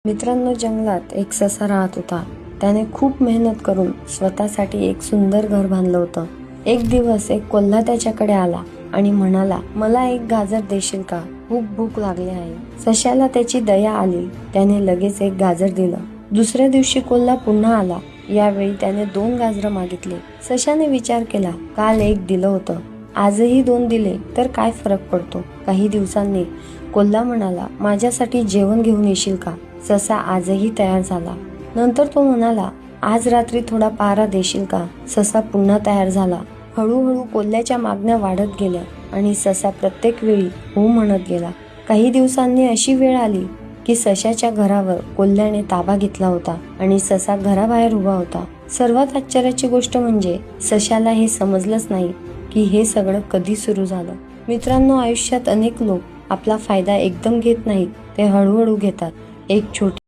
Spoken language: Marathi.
मित्रांनो, जंगलात एक ससा राहत होता. त्याने खूप मेहनत करून स्वतःसाठी एक सुंदर घर बांधलं होतं. एक दिवस एक कोल्हा त्याच्याकडे आला आणि म्हणाला, मला एक गाजर देशील का? खूप भूक लागली आहे. सश्याला त्याची दया आली. त्याने लगेच एक गाजर दिलं. दुसऱ्या दिवशी कोल्हा पुन्हा आला. यावेळी त्याने 2 गाजरं मागितली. सश्याने विचार केला, काल एक दिलं होतं, आजही 2 दिले तर काय फरक पडतो? काही दिवसांनी कोल्हा म्हणाला, माझ्यासाठी जेवण घेऊन येशील का? ससा आजही तयार झाला. नंतर तो म्हणाला, आज रात्री थोडा पारा देशील का? ससा पुन्हा तयार झाला. हळूहळू कोल्ह्याच्या मागण्या वाढत गेल्या आणि ससा प्रत्येक वेळी हो म्हणत गेला. काही दिवसांनी अशी वेळ आली की सश्याच्या घरावर कोल्ह्याने ताबा घेतला होता आणि ससा घराबाहेर उभा होता. सर्वात आश्चर्याची गोष्ट म्हणजे सश्याला हे समजलंच नाही की हे सगळं कधी सुरू झालं. मित्रांनो, आयुष्यात अनेक लोक आपला फायदा एकदम घेत नाहीत, ते हळूहळू घेतात. एक छोटी